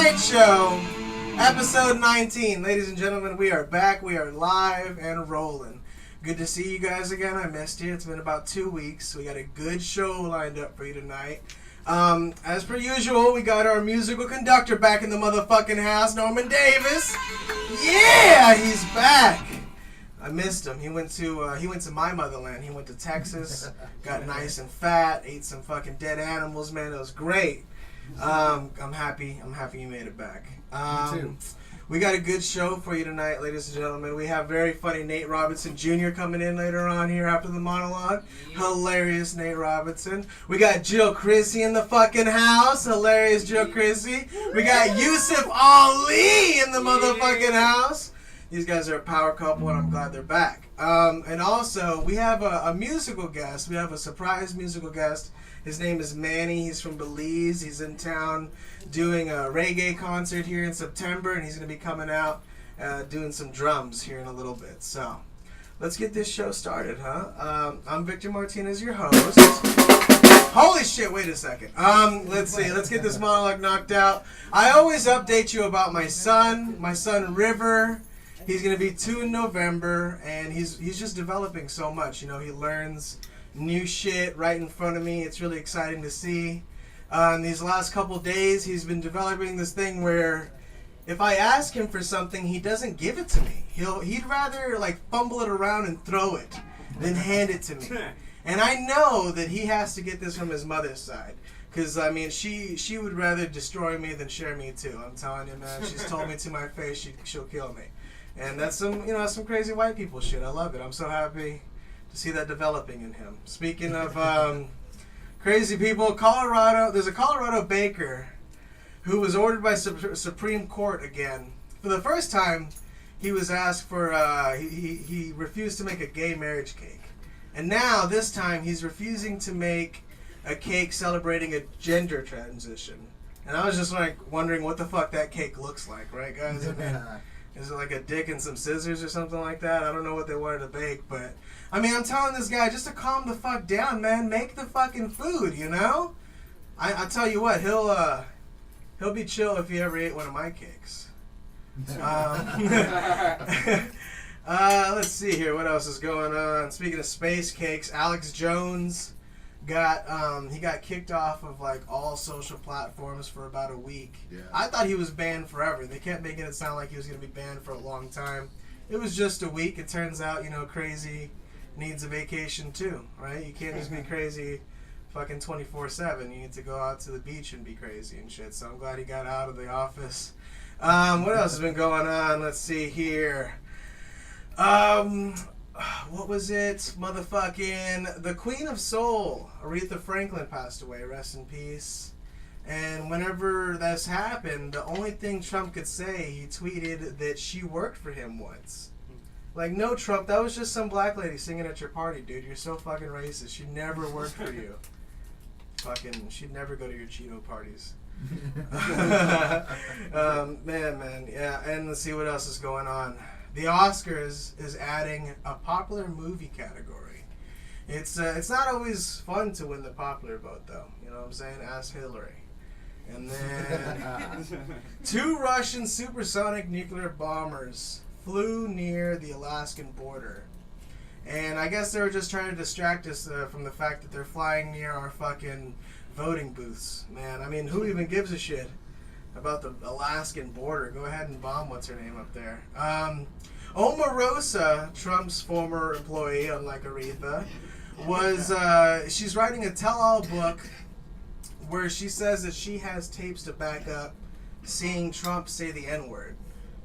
Night Show, episode 19. Ladies and gentlemen, we are back. We are live and rolling. Good to see you guys again. I missed you. It's been about 2 weeks. We got a good show lined up for you tonight. As per usual, we got our musical conductor back in the motherfucking house, Norman Davis. Yeah, he's back. I missed him. He went to my motherland. He went to Texas, got nice and fat, ate some fucking dead animals, man. It was great. I'm happy you made it back. Me too. We got a good show for you tonight, ladies and gentlemen. We have very funny Nate Robinson Jr. coming in later on here after the monologue. Hilarious Nate Robinson. We got Jil Chrissie in the fucking house. Hilarious Jil Chrissie. We got Yusuf Ali in the motherfucking house. These guys are a power couple, and I'm glad they're back. And also, we have a musical guest. We have a surprise musical guest. His name is Manny. He's from Belize. He's in town doing a reggae concert here in September, and he's going to be coming out doing some drums here in a little bit. So, let's get this show started, huh? I'm Victor Martinez, your host. Holy shit, wait a second. Let's see. Let's get this monologue knocked out. I always update you about my son River. He's going to be 2 in November, and he's just developing so much. You know, he learns new shit right in front of me. It's really exciting to see. In these last couple days, he's been developing this thing where if I ask him for something, he doesn't give it to me. He'd rather like fumble it around and throw it than hand it to me. And I know that he has to get this from his mother's side. Because, I mean, she would rather destroy me than share me too. I'm telling you, man. She's told me to my face she'll kill me. And that's some crazy white people shit. I love it. I'm so happy to see that developing in him. Speaking of crazy people, there's a Colorado baker who was ordered by Supreme Court again. For the first time, he was asked for, he refused to make a gay marriage cake. And now, this time, he's refusing to make a cake celebrating a gender transition. And I was just like wondering what the fuck that cake looks like, right guys? I mean, is it like a dick and some scissors or something like that? I don't know what they wanted to bake, but I mean, I'm telling this guy just to calm the fuck down, man. Make the fucking food, you know? I tell you what, he'll be chill if he ever ate one of my cakes. Let's see here, what else is going on? Speaking of space cakes, Alex Jones got kicked off of like all social platforms for about a week. Yeah. I thought he was banned forever. They kept making it sound like he was going to be banned for a long time. It was just a week. It turns out, crazy needs a vacation too, right? You can't just be crazy fucking 24/7. You need to go out to the beach and be crazy and shit. So I'm glad he got out of the office. What else has been going on? Let's see here. What was it? Motherfucking the Queen of Soul, Aretha Franklin, passed away. Rest in peace. And whenever this happened, the only thing Trump could say, he tweeted that she worked for him once. Like, no, Trump, that was just some black lady singing at your party, dude. You're so fucking racist. She never worked for you. She'd never go to your Cheeto parties. Man, yeah. And let's see what else is going on. The Oscars is adding a popular movie category. It's not always fun to win the popular vote, though. You know what I'm saying? Ask Hillary. And then 2 Russian supersonic nuclear bombers flew near the Alaskan border. And I guess they were just trying to distract us from the fact that they're flying near our fucking voting booths. Man, I mean, who even gives a shit about the Alaskan border? Go ahead and bomb what's her name up there. Omarosa, Trump's former employee, unlike Aretha, she's writing a tell-all book where she says that she has tapes to back up seeing Trump say the N-word.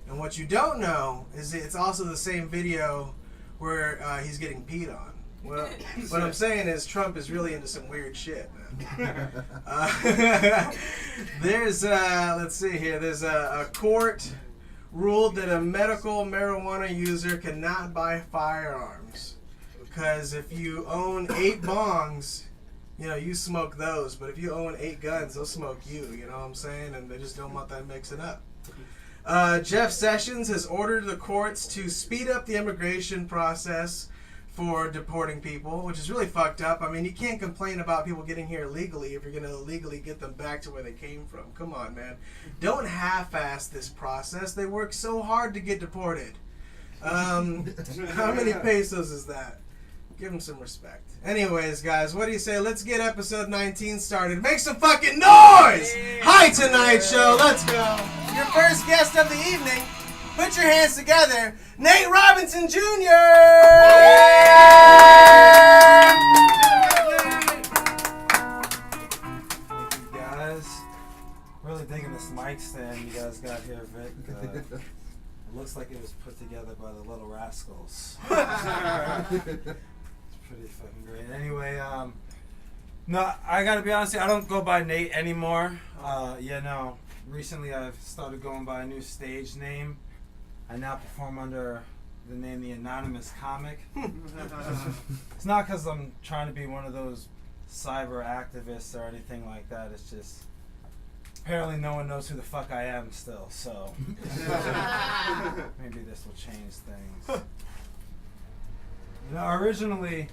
And what you don't know is it's also the same video where he's getting peed on. Well, what I'm saying is Trump is really into some weird shit, man. Let's see here. There's a court ruled that a medical marijuana user cannot buy firearms because if you own 8 bongs, you smoke those. But if you own 8 guns, they'll smoke you. You know what I'm saying? And they just don't want that mixing up. Jeff Sessions has ordered the courts to speed up the immigration process for deporting people, which is really fucked up. I mean, you can't complain about people getting here illegally if you're going to illegally get them back to where they came from. Come on, man. Don't half-ass this process. They work so hard to get deported. How many pesos is that? Give them some respect. Anyways, guys, what do you say? Let's get episode 19 started. Make some fucking noise! Yeah. Hi, Tonight Show. Let's go. Your first guest of the evening. Put your hands together. Nate Robinson Jr. Thank you, guys. Really digging this mic stand you guys got here, Vic. It looks like it was put together by the Little Rascals. Pretty fucking great. Anyway, no, I gotta be honest with you, I don't go by Nate anymore. Recently I've started going by a new stage name. I now perform under the name The Anonymous Comic. It's not because I'm trying to be one of those cyber activists or anything like that. It's just apparently no one knows who the fuck I am still, so maybe this will change things. You know, originally,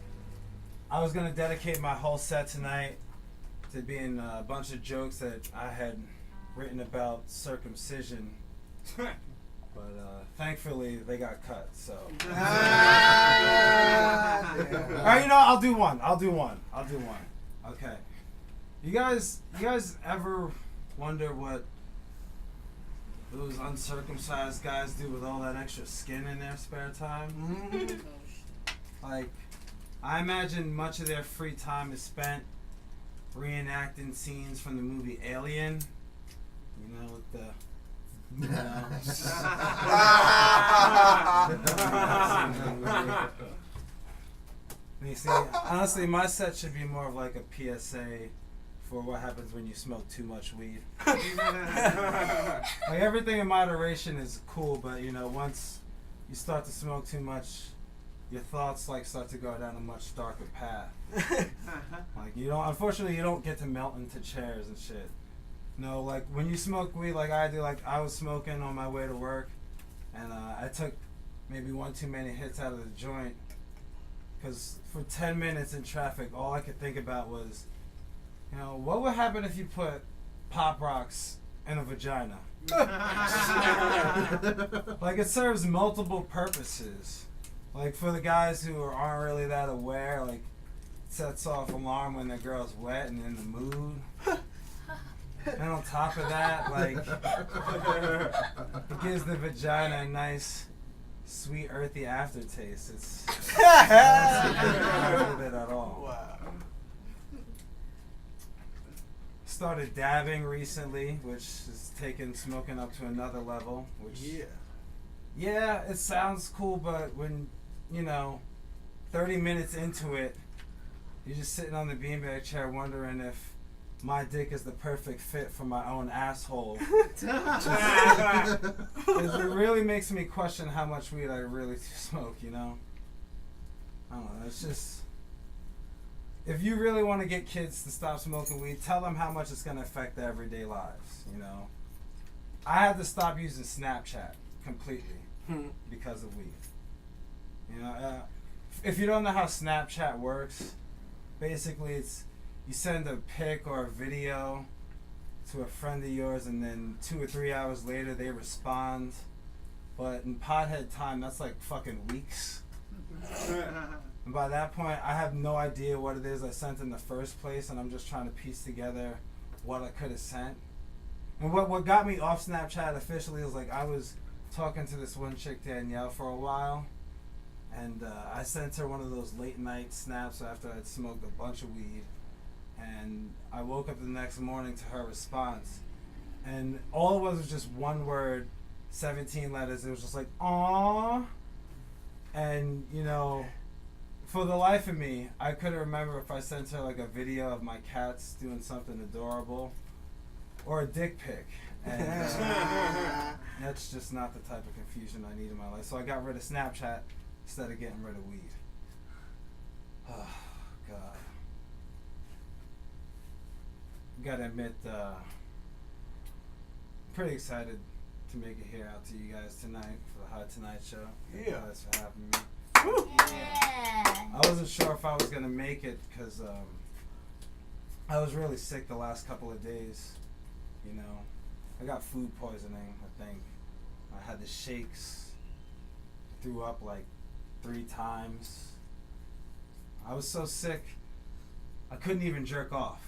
I was going to dedicate my whole set tonight to being a bunch of jokes that I had written about circumcision. But thankfully, they got cut, so. Alright, you know, I'll do one. Okay. You guys ever wonder what those uncircumcised guys do with all that extra skin in their spare time? Like, I imagine much of their free time is spent reenacting scenes from the movie Alien. You know, with the... You know. You see, honestly, my set should be more of like a PSA for what happens when you smoke too much weed. Like, everything in moderation is cool, but you know, once you start to smoke too much, your thoughts like start to go down a much darker path. Like, you don't, unfortunately, you don't get to melt into chairs and shit. No, like when you smoke weed like I do, like I was smoking on my way to work, and I took maybe one too many hits out of the joint, because for 10 minutes in traffic, all I could think about was, you know, what would happen if you put Pop Rocks in a vagina? Like, it serves multiple purposes. Like, for the guys who aren't really that aware, like, it sets off alarm when the girl's wet and in the mood. And on top of that, like, it gives the vagina a nice, sweet, earthy aftertaste. It's not with it at all. Wow. Started dabbing recently, which is taking smoking up to another level. Which, yeah, it sounds cool, but when, you know, 30 minutes into it, you're just sitting on the beanbag chair wondering if my dick is the perfect fit for my own asshole. It really makes me question how much weed I really smoke, you know? I don't know, it's just... If you really want to get kids to stop smoking weed, tell them how much it's going to affect their everyday lives, you know? I had to stop using Snapchat completely because of weed. You know, if you don't know how Snapchat works, basically it's... You send a pic or a video to a friend of yours, and then 2 or 3 hours later they respond. But in pothead time, that's like fucking weeks. And by that point, I have no idea what it is I sent in the first place, and I'm just trying to piece together what I could have sent. And what got me off Snapchat officially was, like, I was talking to this one chick, Danielle, for a while, and I sent her one of those late night snaps after I'd smoked a bunch of weed. And I woke up the next morning to her response, and all it was just one word, 17 letters. It was just like, aww. And, you know, for the life of me, I couldn't remember if I sent her like a video of my cats doing something adorable or a dick pic. And that's just not the type of confusion I need in my life. So I got rid of Snapchat instead of getting rid of weed. Oh, God. Gotta admit, pretty excited to make it here out to you guys tonight for the Hot Tonight Show. Yeah. Thanks for having me. I wasn't sure if I was gonna make it because I was really sick the last couple of days. You know, I got food poisoning. I think I had the shakes. Threw up like 3 times. I was so sick, I couldn't even jerk off.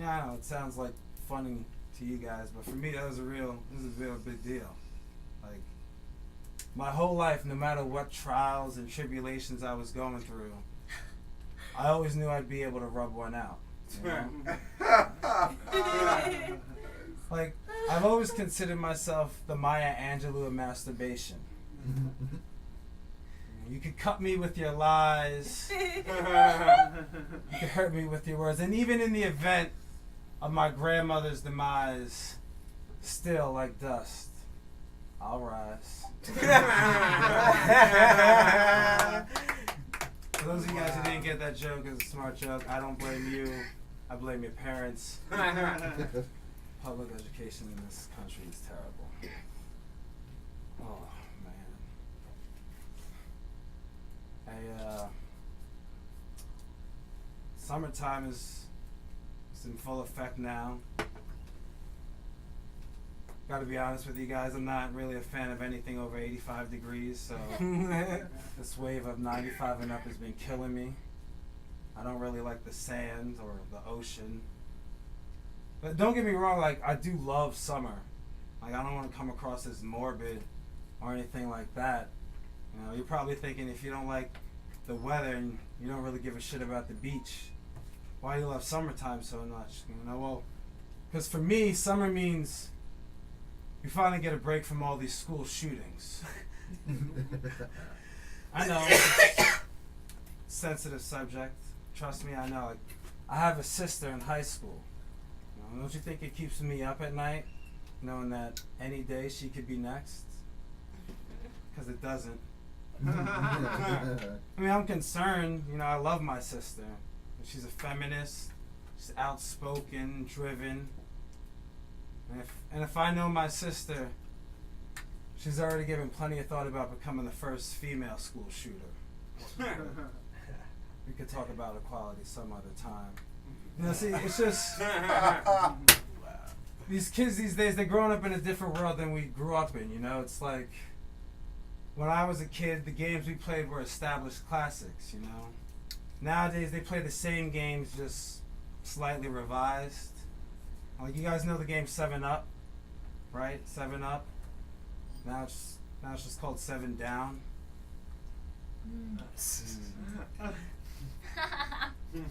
Yeah, I know it sounds like funny to you guys, but for me that was a real big deal. Like, my whole life, no matter what trials and tribulations I was going through, I always knew I'd be able to rub one out. You know? Like, I've always considered myself the Maya Angelou of masturbation. You could cut me with your lies. You could hurt me with your words. And even in the event of my grandmother's demise, still like dust, I'll rise. For those of you guys who didn't get that joke, it's a smart joke. I don't blame you. I blame your parents. Public education in this country is terrible. Oh, man. Summertime is in full effect now. Gotta be honest with you guys, I'm not really a fan of anything over 85 degrees, so this wave of 95 and up has been killing me. I don't really like the sand or the ocean. But don't get me wrong, like, I do love summer. Like, I don't want to come across as morbid or anything like that. You know, you're probably thinking if you don't like the weather and you don't really give a shit about the beach, why do you love summertime so much? You know, well, because for me, summer means you finally get a break from all these school shootings. I know. Sensitive subject. Trust me, I know. Like, I have a sister in high school. You know, don't you think it keeps me up at night, knowing that any day she could be next? Because it doesn't. I mean, I'm concerned. You know, I love my sister. She's a feminist. She's outspoken, driven. And if I know my sister, she's already given plenty of thought about becoming the first female school shooter. We could talk about equality some other time. You know, see, it's just these kids these days, they're growing up in a different world than we grew up in. You know, it's like when I was a kid, the games we played were established classics. You know, nowadays they play the same games, just slightly revised. Like, you guys know the game 7 Up, right? 7 Up. Now it's just called 7 Down.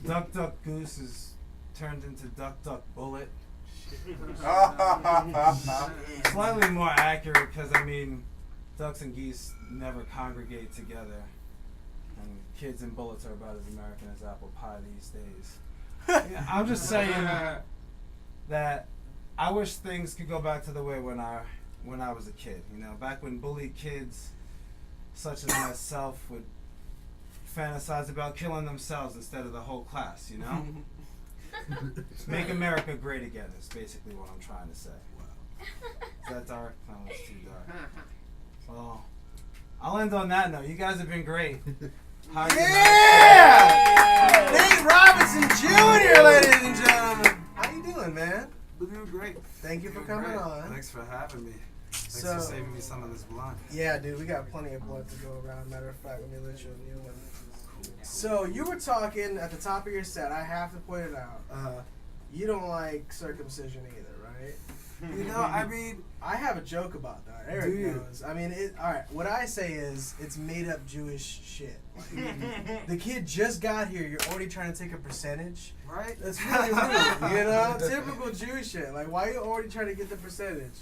Duck Duck Goose is turned into Duck Duck Bullet. Slightly more accurate because, I mean, ducks and geese never congregate together, and kids and bullets are about as American as apple pie these days. Yeah, I'm just saying that I wish things could go back to the way when I was a kid. You know, back when bullied kids such as myself would fantasize about killing themselves instead of the whole class, you know? Make America great again is basically what I'm trying to say. Wow. Is that dark? No, it's too dark. Well, I'll end on that note. You guys have been great. Yeah! Nate Robinson Jr., ladies and gentlemen. How you doing, man? We're doing great. Thank you for coming on. Thanks for having me. Thanks for saving me some of this blunt. Yeah, dude, we got plenty of blunt to go around. Matter of fact, let me let you a new one. So you were talking at the top of your set. I have to point it out. You don't like circumcision either, right? You know, I mean, I have a joke about that. Eric knows. I mean, all right. What I say is, it's made up Jewish shit. Like, the kid just got here. You're already trying to take a percentage. Right? That's really rude. You know, typical Jewish shit. Like, why are you already trying to get the percentage?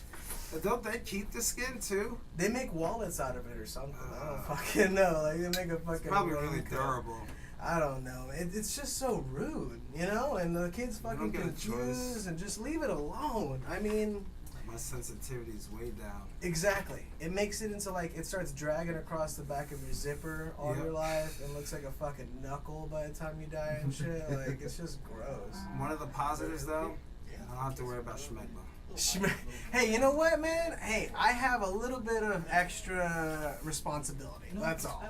But don't they keep the skin too? They make wallets out of it or something. I don't fucking know. Like, they make a fucking. It's probably really durable. I don't know. It's just so rude, you know? And the kid's fucking confused, and just leave it alone. I mean, my sensitivity is way down. Exactly. It makes it into, like, it starts dragging across the back of your zipper all your life and looks like a fucking knuckle by the time you die and shit. Like, it's just gross. One of the positives, though, I don't have to worry about schmegma. Hey, you know what, man? Hey, I have a little bit of extra responsibility. That's all.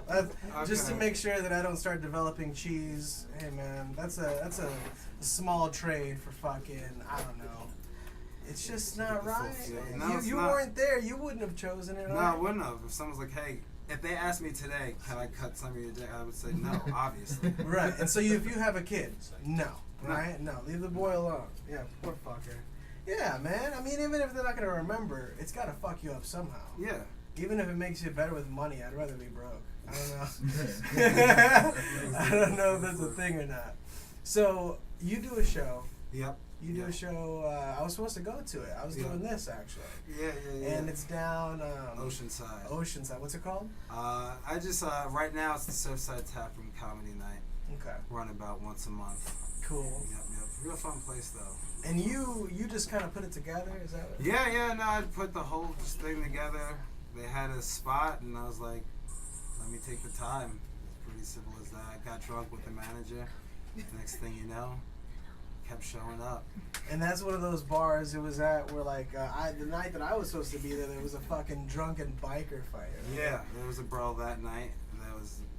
Just to make sure that I don't start developing cheese. Hey, man, that's a small trade for fucking, I don't know. It's just not right. No, you not. weren't there. You wouldn't have chosen it. No, I wouldn't have. If someone's like, hey, if they asked me today, can I cut some of your dick? I would say no, obviously. Right. And so if you have a kid, no. Right? No. Leave the boy alone. Yeah, poor fucker. Yeah, man. I mean, even if they're not going to remember, it's got to fuck you up somehow. Yeah. Even if it makes you better with money, I'd rather be broke. I don't know. I don't know if that's a thing or not. So, you do a show. Yep. You do a show. I was supposed to go to it. I was doing this, actually. Yeah. And it's down... Oceanside. Oceanside. What's it called? I just... right now, it's the Surfside Tap Room Comedy Night. Okay. Run about once a month. Cool. Yep. Real fun place, though. And you just kind of put it together? Is that what? Yeah. No, I put the whole thing together. They had a spot, and I was like, let me take the time. It's pretty simple as that. I got drunk with the manager. Next thing you know, kept showing up. And that's one of those bars it was at where, like, the night that I was supposed to be there was a fucking drunken biker fight. Right? Yeah, there was a brawl that night.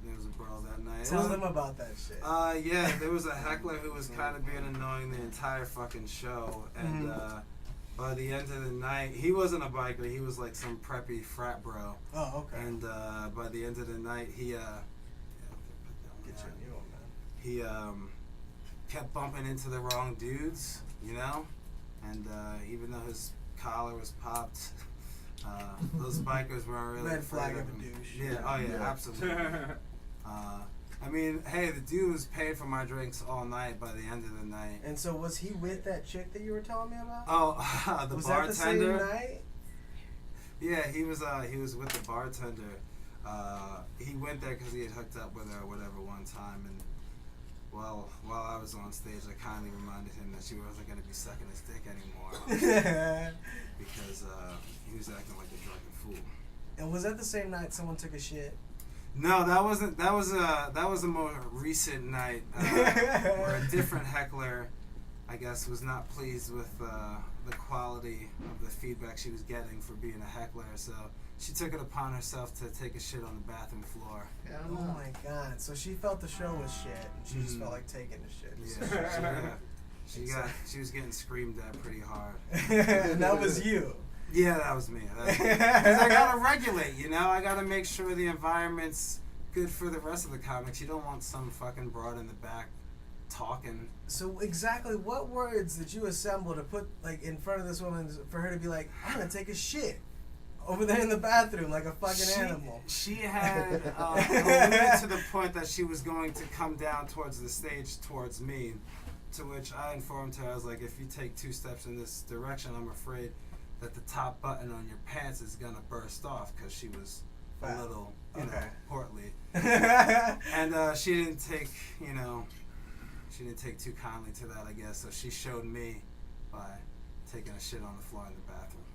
There was a brawl that night. Tell them about that shit. Yeah, there was a heckler who was kind of being annoying the entire fucking show, and by the end of the night, he wasn't a biker. He was like some preppy frat bro. Oh, okay. And by the end of the night, he kept bumping into the wrong dudes, you know, and even though his collar was popped. Those bikers weren't really red flag afraid of a him. douche. Yeah, oh yeah, absolutely. I mean, hey, the dude was paying for my drinks all night by the end of the night. And so was he with that chick that you were telling me about? Oh, the was bartender. Was that the same night? Yeah, he was with the bartender. He went there because he had hooked up with her or whatever one time, and while I was on stage, I kindly reminded him that she wasn't going to be sucking his dick anymore because he was acting like a drunken fool. And was that the same night someone took a shit? No, that wasn't. That was a more recent night where a different heckler, I guess, was not pleased with the quality of the feedback she was getting for being a heckler. So she took it upon herself to take a shit on the bathroom floor. Oh my god! So she felt the show was shit, and she just felt like taking the shit. Yeah, she was getting screamed at pretty hard. And that was you. Yeah, that was me. Because I gotta regulate, you know. I gotta make sure the environment's good for the rest of the comics. You don't want some fucking broad in the back talking. So exactly what words did you assemble to put like in front of this woman for her to be like, I'm gonna take a shit over there in the bathroom like a fucking animal? She had alluded to the point that she was going to come down towards the stage towards me, to which I informed her, I was like, if you take 2 steps in this direction, I'm afraid that the top button on your pants is gonna burst off, because she was a little, you know, portly. And she didn't take too kindly to that, I guess. So she showed me by taking a shit on the floor in the bathroom,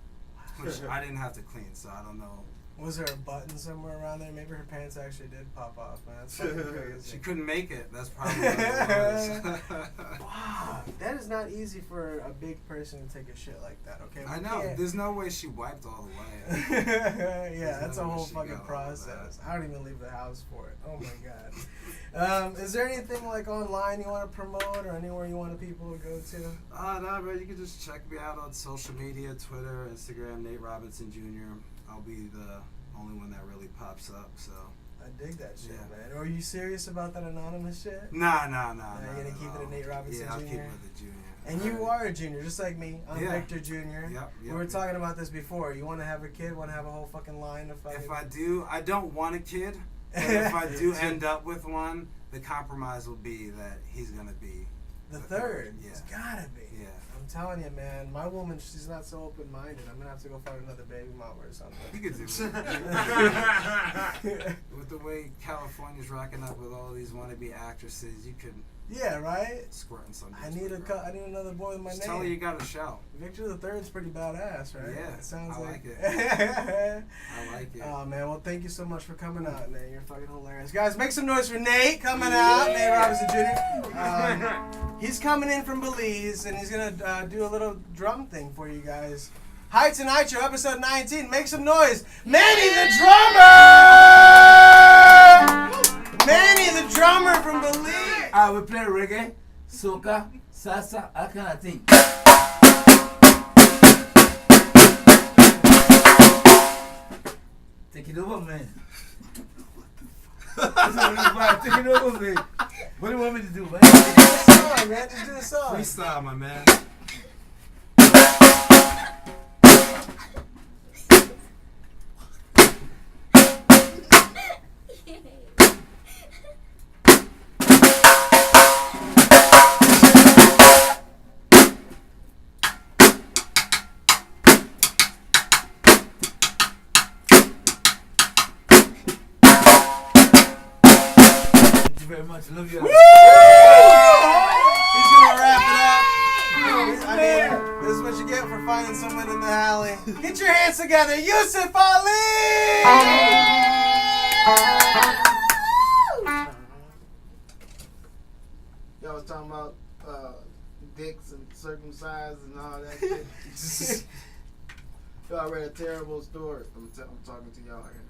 which I didn't have to clean, so I don't know. Was there a button somewhere around there? Maybe her pants actually did pop off, man. That's fucking crazy. She couldn't make it. That's probably what it was. Wow, that is not easy for a big person to take a shit like that. Okay, I know. There's no way she wiped all the way. Yeah, that's a whole fucking process. I don't even leave the house for it. Oh my god. Is there anything like online you want to promote, or anywhere you want people to go to? No, bro. You can just check me out on social media: Twitter, Instagram, Nate Robinson Jr. I'll be the only one that really pops up, so. I dig that shit, man. Are you serious about that anonymous shit? Nah. You're gonna keep it a Nate Robinson Jr.? Yeah, I'll keep it a junior. And you are a junior, just like me. I'm Victor Jr. Yep, we were talking about this before. You want to have a kid, want to have a whole fucking line of fucking... If I do, I don't want a kid, but if I do end up with one, the compromise will be that he's gonna be the third. Yeah. It's gotta be. Yeah. I'm telling you, man. My woman, she's not so open-minded. I'm gonna have to go find another baby mama or something. You could do it. With the way California's rocking up with all these wannabe actresses, you could Yeah, right? Squirting some. I need another boy with my Just name. tell her you got a show. Victor the Third's pretty badass, right? Yeah, It sounds I like like it. I like it. Oh man, well thank you so much for coming out, Nate. You're fucking hilarious. Guys, make some noise for Nate coming out. Nate Robinson Jr. He's coming in from Belize and he's gonna do a little drum thing for you guys. Hi Tonight Show, episode 19. Make some noise. Manny the Drummer! Manny the Drummer from Belize. I will play reggae, soca, salsa, that kind of thing. Take it over, man. Take it over, man. What do you want me to do, man? Just do the song, man. Just do the song. Freestyle, my man. Thank you very much. Love you. Woo! He's gonna wrap it up. I mean, this is what you get for finding someone in the alley. Get your hands together, Yusuf Ali! Y'all was talking about dicks and circumcised and all that shit. Y'all read a terrible story. I'm talking to y'all internet.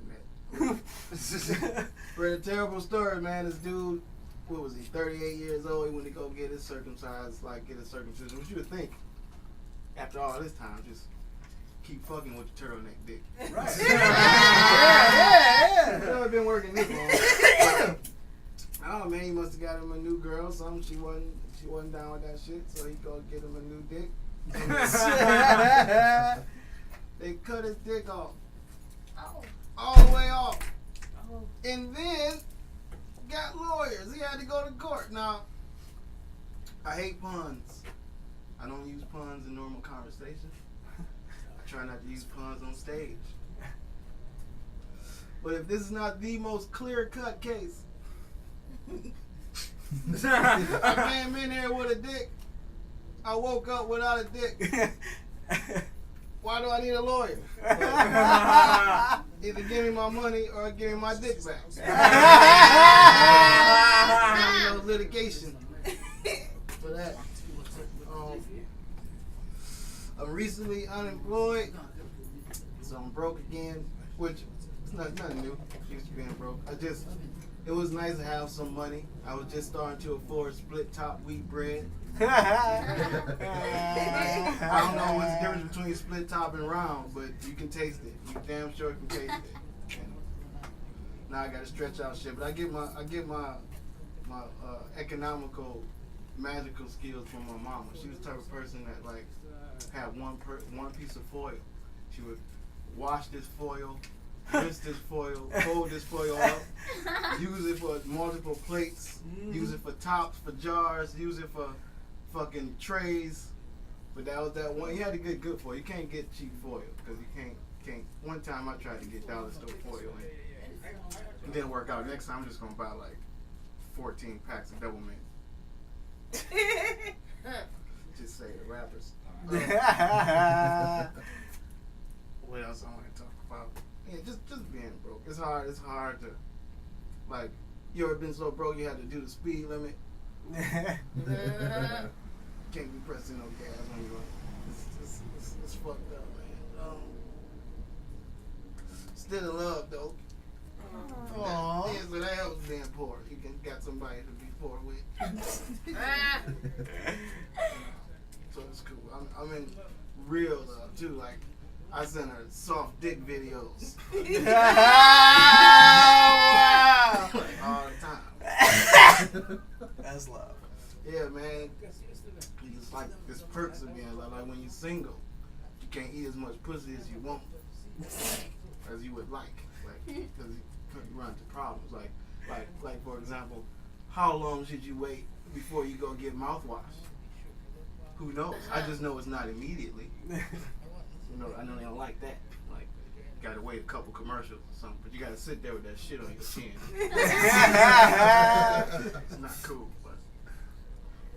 Read a terrible story, man. This dude, what was he, 38 years old, he went to go get his circumcised, get his circumcision. What you would think, after all this time, just keep fucking with the turtleneck dick. Right. It's never been working this long. I don't know, man, he must have got him a new girl or something. She wasn't down with that shit, so he go get him a new dick. They cut his dick off. All the way off. And then got lawyers. He had to go to court. Now, I hate puns. I don't use puns in normal conversation. I try not to use puns on stage. But if this is not the most clear-cut case, I came in here with a dick. I woke up without a dick. Why do I need a lawyer? Either give me my money or give me my dick back. No litigation for that. I'm recently unemployed, so I'm broke again, which is nothing new. Used to being broke. It was nice to have some money. I was just starting to afford split top wheat bread. I don't know what's the difference between split top and round, but you can taste it. You damn sure can taste it. And now I gotta stretch out shit, but I get my economical, magical skills from my mama. She was the type of person that had one piece of foil. She would wash this foil, rinse this foil, fold this foil up, use it for multiple plates, use it for tops, for jars, use it for fucking trays. But that was that one. You had to get good foil. You can't get cheap foil because you can't. One time I tried to get dollar store foil and it didn't work out. Next time I'm just gonna buy 14 packs of double mint. Just say the rappers. What else I want to talk about? Yeah, just being broke. It's hard to you ever been so broke you had to do the speed limit? Can't be pressing no gas when you're it's fucked up, man. Still in love though. Aww. Yeah, so that helps being poor. You got somebody to be poor with. So it's cool. I'm in real love too. I send her soft dick videos. All the time. That's love. Yeah, man. You just this perks of being like when you're single, you can't eat as much pussy as you want, as you would like, because you run into problems. Like for example, how long should you wait before you go get mouthwash? Who knows? I just know it's not immediately. I know they don't like that. You gotta wait a couple commercials or something, but you gotta sit there with that shit on your chin. It's not cool, but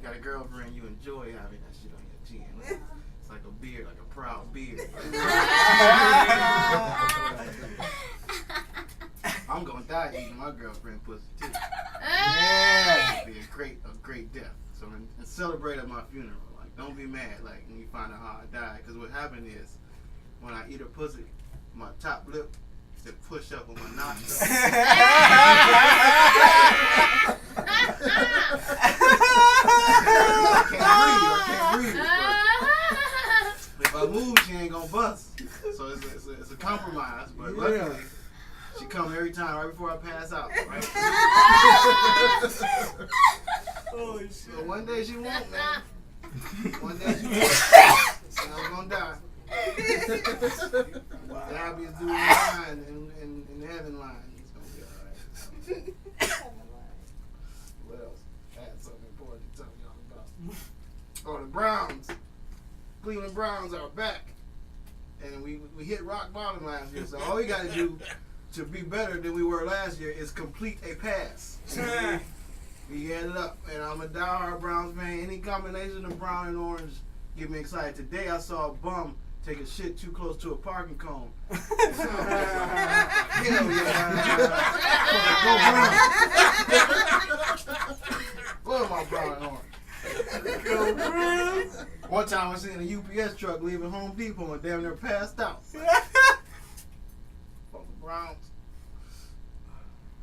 got a girlfriend, you enjoy having that shit on your chin. Like, it's like a beard, like a proud beard. I'm gonna die eating my girlfriend pussy too. Yeah, it'd be a great death. So and celebrate at my funeral. Like, don't be mad. Like when you find out how I died, because what happened is when I eat her pussy, my top lip it push up on my nostril. I can't breathe. But if I move, she ain't gonna bust. So it's a compromise. But luckily, she come every time right before I pass out. Right? Oh shit! So one day she won't, man. One day she won't. So I'm gonna die. Wow. The happiest dude in line in the heaven line. It's gonna be alright. What else? I had something important to tell y'all about. Oh, the Browns. Cleveland Browns are back. And we hit rock bottom last year. So all we gotta do to be better than we were last year is complete a pass. We get it up. And I'm a diehard Browns fan. Any combination of brown and orange get me excited. Today I saw a bum take a shit too close to a parking cone. Hell yeah. Go Browns. What am I brown and orange? Go Browns. One time I seen a UPS truck leaving Home Depot and damn near passed out. Fucking Browns.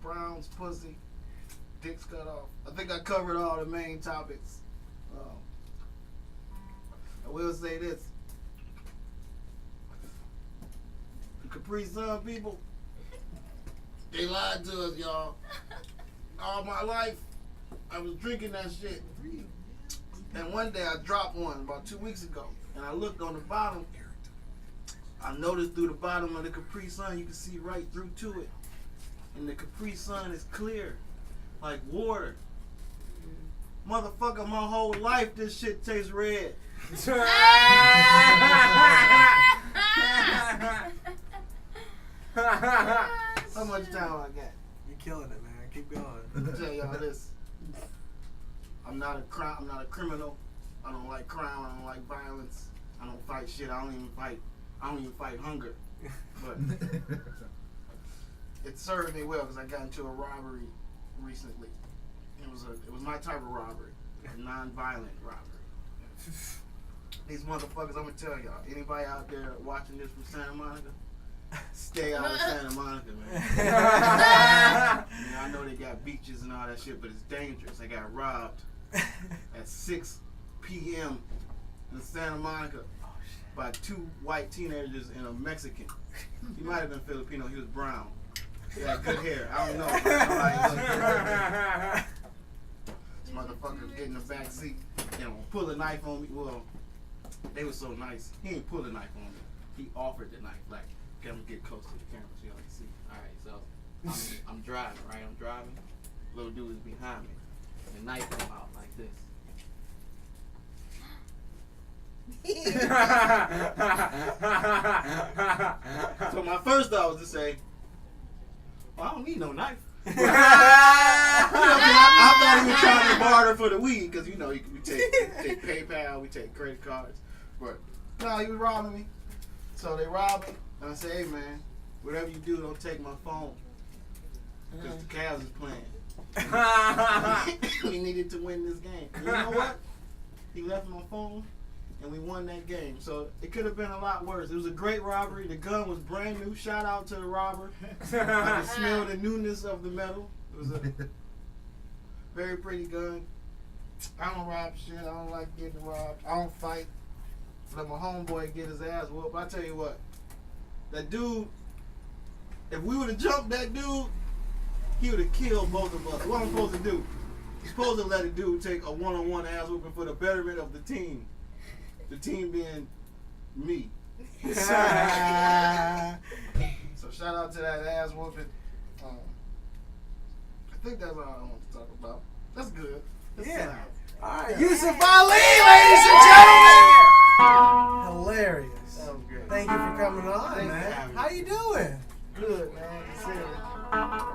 Browns, pussy, dicks cut off. I think I covered all the main topics. I will say this. The Capri Sun people, they lied to us, y'all. All my life, I was drinking that shit. And one day I dropped one about 2 weeks ago. And I looked on the bottom. I noticed through the bottom of the Capri Sun, you can see right through to it. And the Capri Sun is clear, like water. Motherfucker, my whole life this shit tastes red. How much time I got? You're killing it, man. Keep going. Let me tell y'all this. I'm not a criminal. I don't like crime. I don't like violence. I don't fight shit. I don't even fight hunger. But it served me well because I got into a robbery recently. It was my type of robbery, a non-violent robbery. These motherfuckers, I'm gonna tell y'all. Anybody out there watching this from Santa Monica? Stay out of Santa Monica, man. I know they got beaches and all that shit, but it's dangerous. I got robbed at 6 p.m. in Santa Monica by 2 white teenagers and a Mexican. He might have been Filipino. He was brown. He had good hair. I don't know. This motherfucker get in the back seat and pull a knife on me. Well, they were so nice. He didn't pull a knife on me. He offered the knife. Like, okay, I'm gonna get close to the camera so y'all can see. Alright, so I'm driving, right? I'm driving. Little dude is behind me. The knife come out like this. So my first thought was to say, well, I don't need no knife. I thought he was trying to barter for the weed because we take PayPal, we take credit cards, but no, he was robbing me. So they robbed me, and I said, "Hey man, whatever you do, don't take my phone because the Cavs is playing. We needed to win this game. And you know what? He left my phone." And we won that game. So it could have been a lot worse. It was a great robbery. The gun was brand new. Shout out to the robber. I could smell the newness of the metal. It was a very pretty gun. I don't rob shit. I don't like getting robbed. I don't fight. Let my homeboy get his ass whooped. I tell you what, that dude, if we would have jumped that dude, he would have killed both of us. What am I supposed to do? You're supposed to let a dude take a one-on-one ass whooping for the betterment of the team. The team being me. So shout out to that ass whooping. I think that's all I want to talk about. That's good. Yeah. All right, Yusuf Ali, ladies and gentlemen. Hilarious. That was great. Thank you for coming on, Thanks for man. having me. How you doing? Good, man.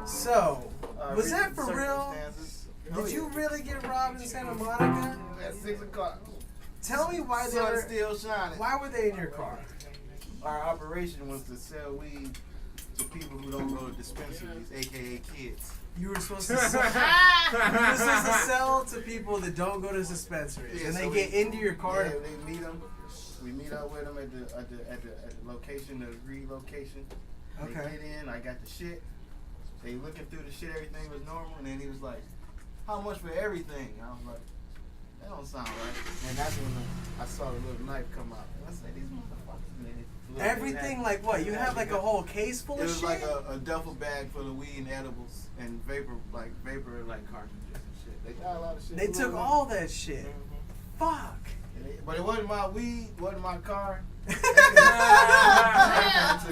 So, was that for real? Circumstances Did you really get robbed in Santa Monica? At 6 o'clock. Tell me why they Sun were. still shining. Why were they in your car? Our operation was to sell weed to people who don't go to dispensaries, aka kids. You were supposed to sell. You were supposed to sell to people that don't go to dispensaries, Yeah, and they so get into your car. Yeah, they meet them. We meet up with them at the location, the agreed location. They Okay. get in. I got the shit. They looking through the shit. Everything was normal, and then he was like, "How much for everything?" I was like, "That don't sound right." And that's when I saw the little knife come out. And I said, "These motherfuckers." Man, Everything like what? You have like a whole case full It of was shit. like a duffel bag full of weed and edibles and vapor cartridges and shit. They got a lot of shit. They took all that shit. Mhm. Fuck. But it wasn't my weed, wasn't my car. They took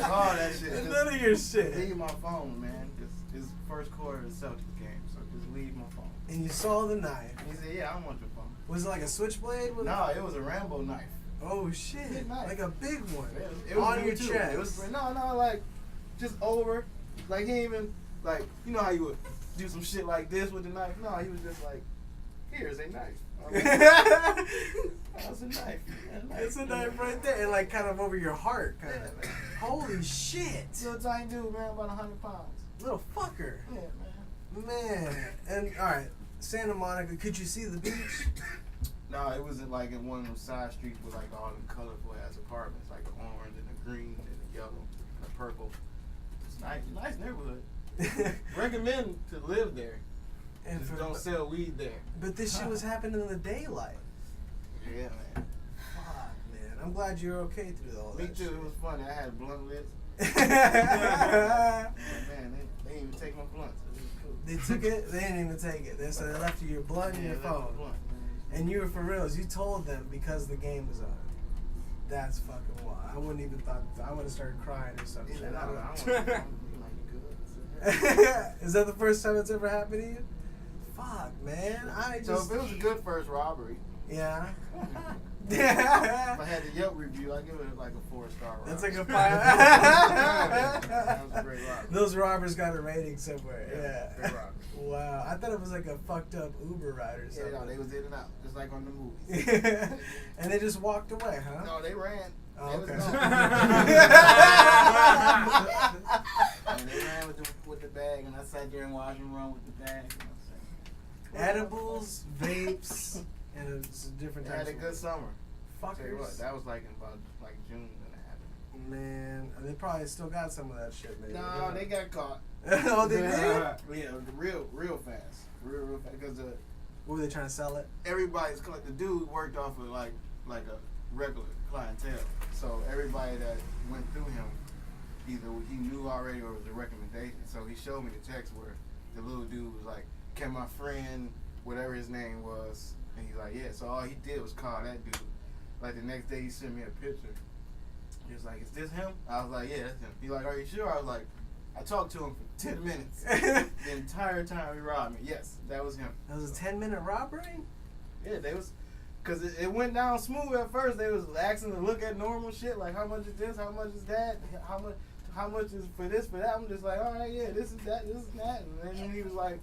all that shit. None of your shit. Leave my phone, man. It's first quarter of the Celtics game, so just leave my phone. And you saw the knife. He said, "Yeah, I don't want your phone." Was it like a switchblade? No, it was a Rambo knife. Oh shit! Big knife. Like a big one. It was on new your too. chest. It was no, like just over. Like he ain't even like you know how you would do some shit like this with the knife. No, he was just like, "Here's a knife." That's a knife. It's a knife right there, and like kind of over your heart, kind Yeah, of. man. Holy shit! Little tiny dude, man, about 100 pounds. Little fucker. Yeah, man. Man. And all right, Santa Monica. Could you see the beach? No, it wasn't like in one of them side streets with like all them colorful ass apartments, like the orange and the green and the yellow and the purple. It's nice neighborhood. Recommend to live there. And Just for- don't sell weed there. But this shit was happening in the daylight. Yeah, man. Fuck, man. I'm glad you're okay through all Me that. too. It was funny. I had blunt lips. Shit. Man, they didn't even take my blunts. It was cool. They took it. They didn't even take it. So they left you your blunt and your they left my phone. blunt, man. And you were for reals. You told them because the game was on. That's fucking wild. I wouldn't even thought. I would have started crying or He something. said, I I don't want know. your phone. I'm like, you good? Is that the first time it's ever happened to you? Fuck, man. I So just. if it was a good first robbery, Yeah. if I had the Yelp review, I'd give it like a 4-star robbery. That's like a That was a great robbery. Those robbers got a rating somewhere. Yeah, great robbery. Wow. I thought it was like a fucked up Uber ride or Yeah, something. no, they was in and out, just like on the movies. And they just walked away, huh? No, they ran. Oh, They was okay. gone. And they ran with the bag, and I sat there and watched them run with the bag. You know Edibles, vapes, and it's a different what I'm types saying? They had a good summer. I'll tell you what, fuckers. that was like in about like June when it happened. Man, they probably still got some of that shit, maybe. No, they got caught. Oh, they did? Yeah, real fast. Real fast. Because What were they trying to sell it? everybody's like the dude worked off of like a regular clientele. So everybody that went through him, either he knew already or it was a recommendation. So he showed me the text where the little dude was like, "Can my friend, whatever his name was," and he's like, "Yeah." So all he did was call that dude. Like the next day, he sent me a picture. He was like, "Is this him?" I was like, "Yeah, that's him." He's like, "Are you sure?" I was like, I talked to him for 10 minutes. The entire time he robbed me. Yes, that was him. That was a 10-minute robbery? Yeah, they was, cause it went down smooth at first. They was asking to look at normal shit, like how much is this, how much is that, how much is for this, for that. I'm just like, all right, yeah, this is that, this is that. And then he was like,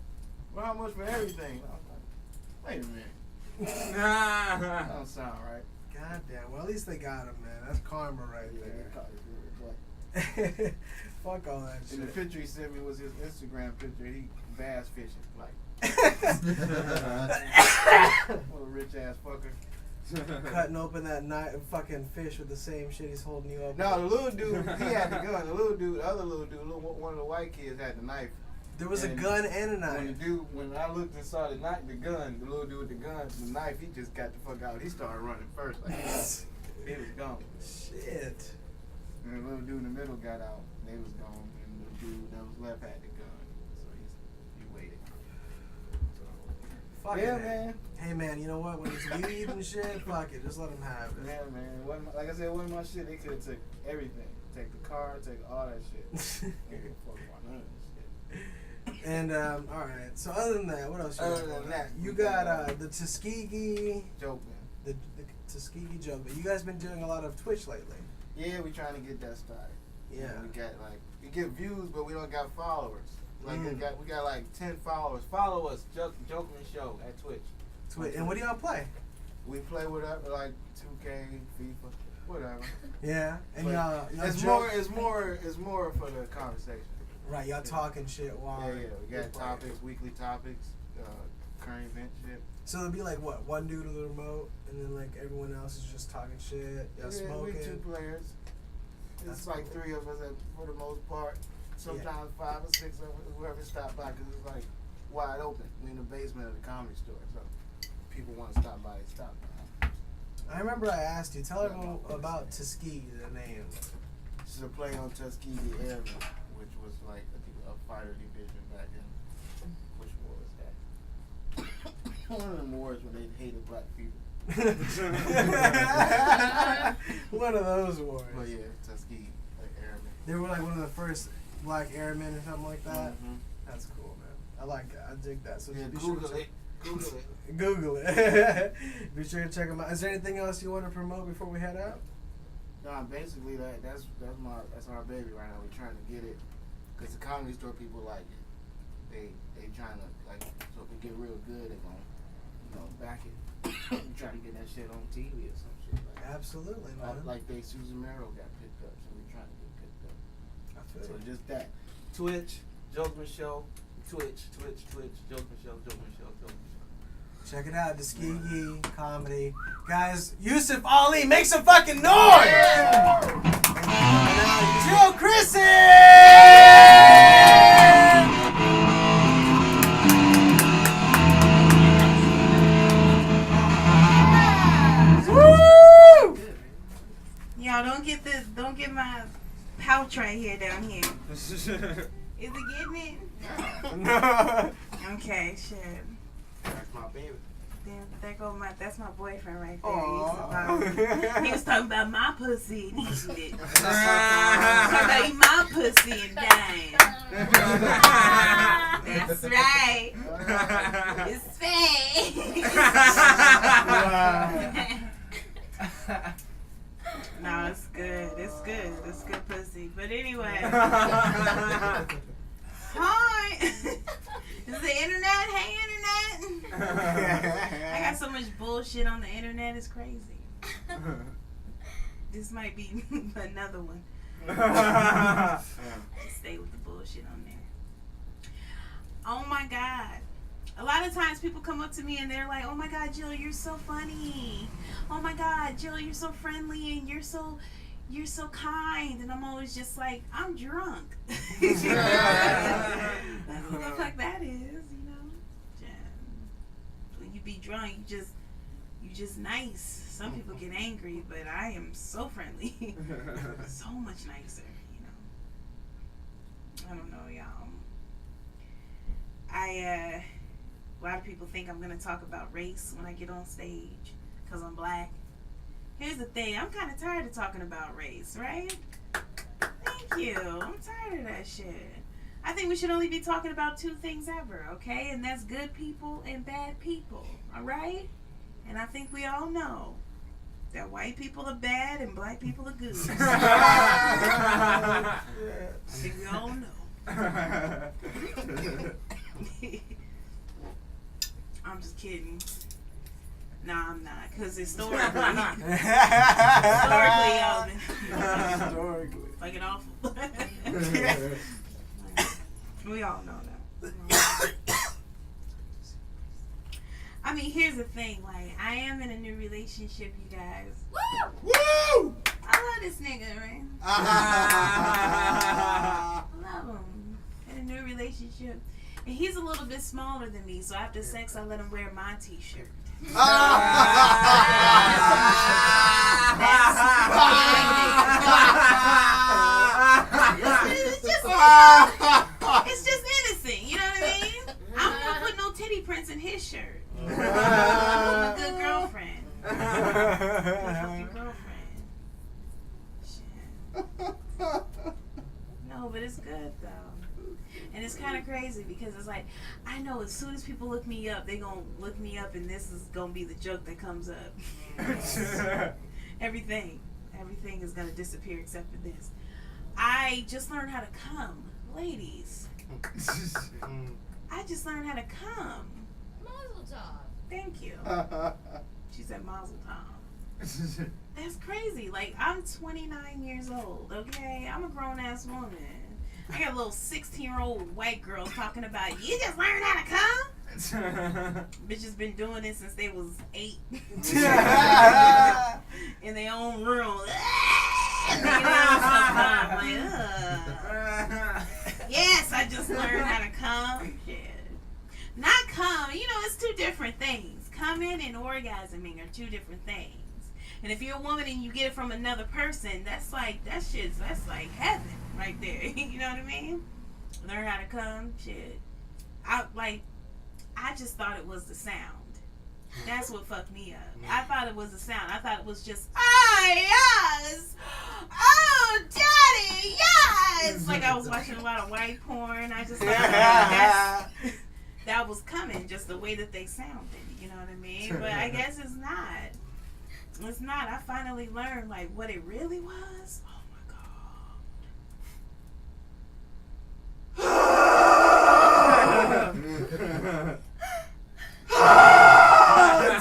well, how much for everything? And I was like, wait a minute, that don't sound right. God damn. Well, at least they got him, man. That's karma right Yeah, they there. caught this little boy. Fuck all that And the shit. picture he sent me was his Instagram picture. He bass fishing, like what a rich ass fucker. Cutting open that fucking fish with the same shit he's holding you up. No, the little dude, he had the gun. The little dude, the other little dude, one of the white kids had the knife. There was a And gun and a knife. When I looked and saw the gun, the little dude with the gun, the knife, he just got the fuck out. He started running first. Like, he was gone. Shit. And the little dude in the middle got out. They was gone. And the dude that was left had the gun. So he waited. Fuck Yeah, it. man. Hey, man, you know what? When it's weed and shit, fuck it. Just let him have it. Yeah, man. Like I said, wasn't my shit. They could have took everything. Take the car, take all that shit. They didn't fuck about none of this shit. And, alright. So, other than that, what else you Other got? than that, You we got, got, the Tuskegee. Joke, man. The Tuskegee joke. But you guys been doing a lot of Twitch lately. Yeah, we trying to get that started. Yeah. We got we get views, but we don't got followers. Like we got like 10 followers. Follow us, Jokeman Show at Twitch. And what do y'all play? We play whatever, like 2K, FIFA, whatever. Yeah, and But y'all it's joke- more for the conversation. Right, y'all talking shit while. Yeah. We got topics, weekly topics, current event shit. So it'll be like what? One dude with a remote, and then like everyone else is just talking shit. Y'all smoking. We 2 players. That's It's like cool. 3 of us for the most part. Sometimes 5 or 6 of us, whoever stop by, because it's like wide open. We in the basement of the Comedy Store, so people want to stop by, they stop by. I remember I asked you. Tell everyone about Tuskegee, the name. This is a play on Tuskegee Airmen, which was like a fighter division back in, which war was that? One of them wars where they hated black people. One of those wars. But yeah, Tuskegee, like Airmen. They were like one of the first black airmen or something like that. Mm-hmm. That's cool, man. I like it. I dig that. So Yeah, be sure to Google check- it. Google it. Google it. Be sure to check them out. Is there anything else you want to promote before we head out? No, basically that's our baby right now. We're trying to get it, cause the Comedy Store people like it. They trying to like, so if we get real good, they gonna back it. We trying to get that shit on TV or some shit like that. Absolutely, man. Like Susan Merrill got picked up, so we're trying to get picked up. I feel So you. just that. Twitch, Jokeman Show, Twitch, Jokeman Show. Check it out, Tuskegee Comedy. Guys, Yusuf Ali, make some fucking noise! Jil Chrissie! Woo! Y'all don't get my pouch right here down here. Is it getting it? Okay, shit. That's my baby. Damn, that's my boyfriend right there. Aw. He was talking about my pussy and shit. Talking about eat my pussy and dying. That's right. It's fake. No, it's good. It's good. It's good pussy. But anyway. Hi. Is the internet? Hey, internet. I got so much bullshit on the internet. It's crazy. This might be another one. Stay with the bullshit on there. Oh my God. A lot of times people come up to me and they're like, oh my God, Jill, you're so funny. Oh my God, Jill, you're so friendly and you're so kind. And I'm always just like, I'm drunk. That's what the fuck that is, you know? When you be drunk, you just nice. Some people get angry, but I am so friendly. So much nicer, you know? I don't know, y'all. A lot of people think I'm going to talk about race when I get on stage because I'm black. Here's the thing. I'm kind of tired of talking about race, right? Thank you. I'm tired of that shit. I think we should only be talking about 2 things ever, okay? And that's good people and bad people, all right? And I think we all know that white people are bad and black people are good. I think we all know. I'm just kidding. Nah, I'm not. Because historically, Historically. fucking awful. We all know that. I mean, here's the thing. Like, I am in a new relationship, you guys. Woo! I love this nigga, right? I love him. In a new relationship. And he's a little bit smaller than me, so after sex, I let him wear my t-shirt. It's just innocent, you know what I mean? I'm not gonna put no titty prints in his shirt. I'm a good girlfriend. Good fucking girlfriend. Shit. No, but it's good though. And it's kind of crazy because it's like, I know as soon as people look me up, they gonna look me up and this is gonna be the joke that comes up. Everything is gonna disappear except for this. I just learned how to come. Ladies, I just learned how to come. Mazel tov. Thank you. She said mazel tov. That's crazy. Like, I'm 29 years old, okay? I'm a grown-ass woman. I got a little 16-year-old white girl talking about, you just learned how to come? Bitch has been doing this since they was 8. In their own room. Yes, I just learned how to come. Shit. Not come, it's two different things. Coming and orgasming are two different things. And if you're a woman and you get it from another person, that's like heaven right there. You know what I mean? Learn how to come, shit. I just thought it was the sound. That's what fucked me up. I thought it was the sound. I thought it was just, yes! Oh, daddy, yes! Like I was watching a lot of white porn. I just thought that was coming, just the way that they sounded. You know what I mean? But I guess it's not. It's not. I finally learned like what it really was. Oh my god.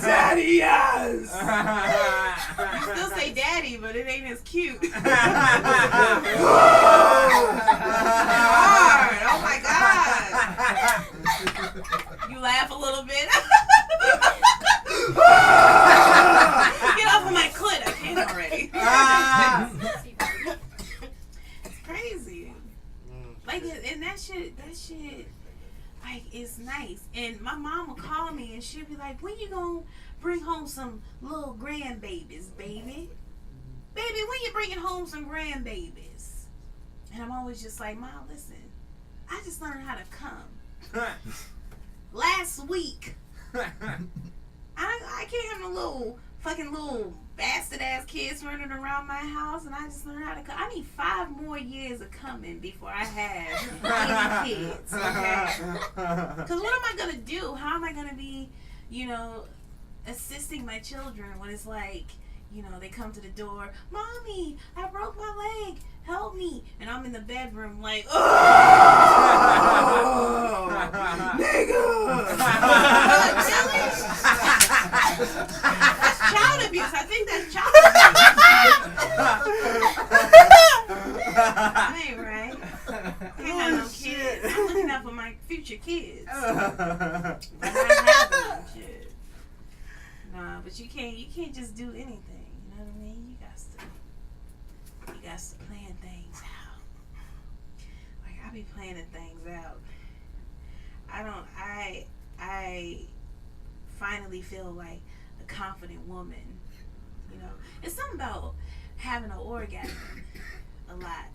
Daddy, yes! You still say daddy, but it ain't as cute. Hard. Oh my god. You laugh a little bit. Get off of my clit. I can't already. It's crazy. Like, and that shit, like, it's nice. And my mom will call me and she'll be like, when you gonna bring home some little grandbabies, baby? Baby, when you bringing home some grandbabies? And I'm always just like, Mom, listen, I just learned how to come. Last week. I can't have no little bastard ass kids running around my house, and I just learned how to come. I need 5 more years of coming before I have any kids, okay? Because what am I going to do? How am I going to be, assisting my children when it's like, they come to the door, Mommy, I broke my leg, help me. And I'm in the bedroom like, oh, nigga. That's child abuse. I think that's child abuse. That ain't right. I can't have no kids. I'm looking out for my future kids. But I have no shit. Nah, but you can't just do anything. You know what I mean? You got to plan things out. Like, I be planning things out. I finally feel like a confident woman. It's something about having an orgasm a lot.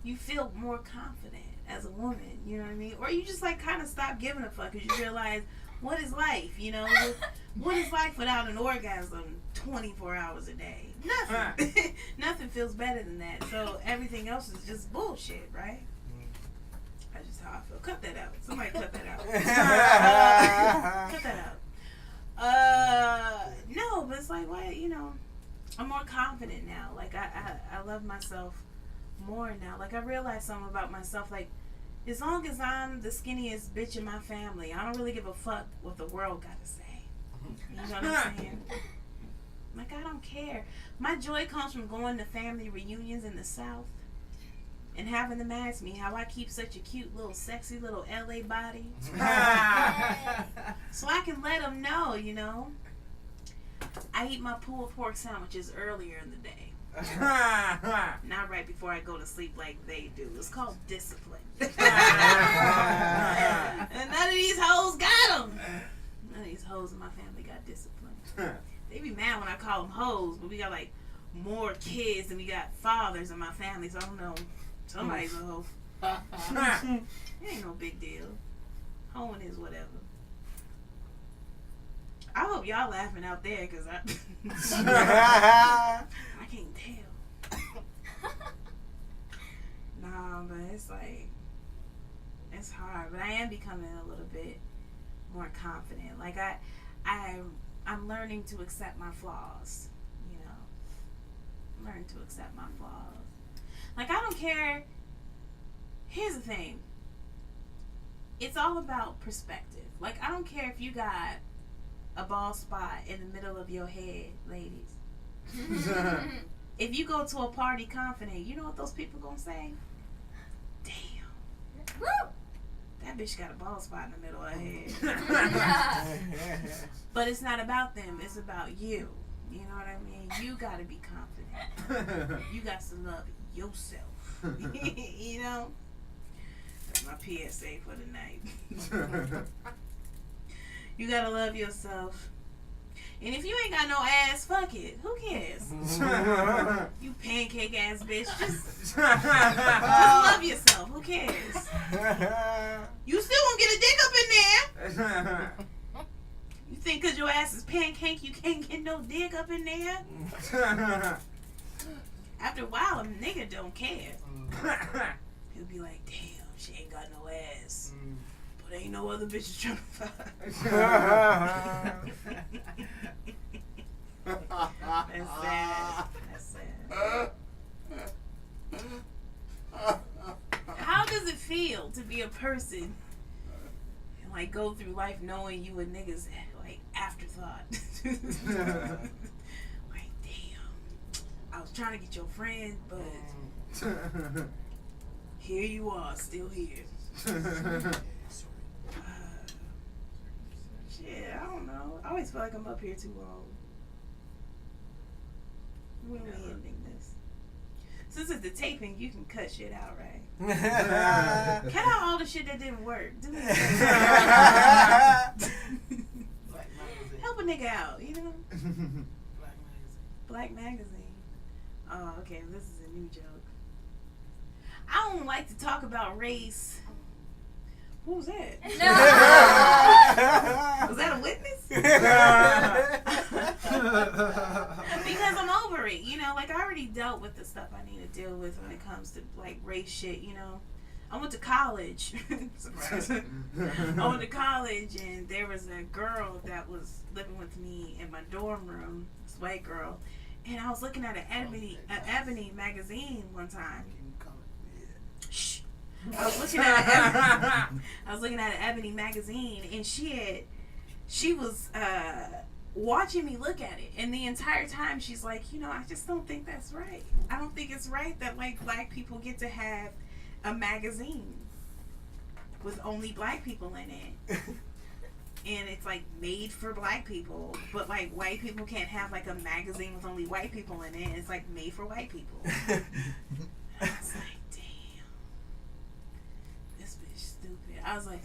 You feel more confident as a woman, you know what I mean? Or you just like kind of stop giving a fuck because you realize, what is life, What is life without an orgasm 24 hours a day? Nothing. Nothing feels better than that. So everything else is just bullshit, right? That's just how I feel. Cut that out. Somebody cut that out. Cut that out. No, but it's like, what, I'm more confident now. Like, I love myself more now. Like, I realize something about myself. Like, as long as I'm the skinniest bitch in my family, I don't really give a fuck what the world got to say. You know what I'm saying? Like, I don't care. My joy comes from going to family reunions in the South and having them ask me how I keep such a cute little sexy little LA body. So I can let them know, I eat my pulled pork sandwiches earlier in the day. Not right before I go to sleep like they do. It's called discipline. And none of these hoes got them. None of these hoes in my family got discipline. They be mad when I call them hoes, but we got like more kids than we got fathers in my family, so I don't know. Somebody's a hoe. It ain't no big deal. Hoeing is whatever. I hope y'all laughing out there, because I can't tell. Nah, but it's like, it's hard. But I am becoming a little bit more confident. Like, I'm learning to accept my flaws, I'm learning to accept my flaws. Like, I don't care Here's the thing. It's all about perspective. Like, I don't care if you got a bald spot in the middle of your head, ladies. If you go to a party confident, you know what those people gonna say? Damn. Woo! That bitch got a bald spot in the middle of her head. But it's not about them. It's about you. You know what I mean? You gotta be confident. You got to love yourself. You know? That's my PSA for the night. You gotta love yourself. And if you ain't got no ass, fuck it. Who cares? You pancake ass bitch. Just love yourself. Who cares? You still won't get a dick up in there. You think because your ass is pancake, you can't get no dick up in there? After a while, a nigga don't care. He'll be like, damn, she ain't got no ass. But ain't no other bitches trying to fuck. That's sad. That's sad. How does it feel to be a person and like go through life knowing you a nigga's like afterthought? Like, damn, I was trying to get your friend, but here you are, still here. Shit, I don't know. I always feel like I'm up here too long. When are we ending this? Since it's the taping, you can cut shit out, right? Cut out all the shit that didn't work. Do it. Help a nigga out, you know? Black Magazine. Oh, okay. This is a new joke. I don't like to talk about race. Who was that? Was that a witness? Because I'm over it, you know. Like, I already dealt with the stuff I need to deal with when it comes to like race shit, you know. I went to college. Surprise. I went to college, and there was a girl that was living with me in my dorm room. This white girl, and I was looking at an Ebony magazine one time. Shh. I was looking at an Ebony magazine, and she was watching me look at it, and the entire time she's like, you know, I just don't think that's right. I don't think it's right that like black people get to have a magazine with only black people in it. And it's like made for black people, but like white people can't have like a magazine with only white people in it. It's like made for white people. I was like, I was like,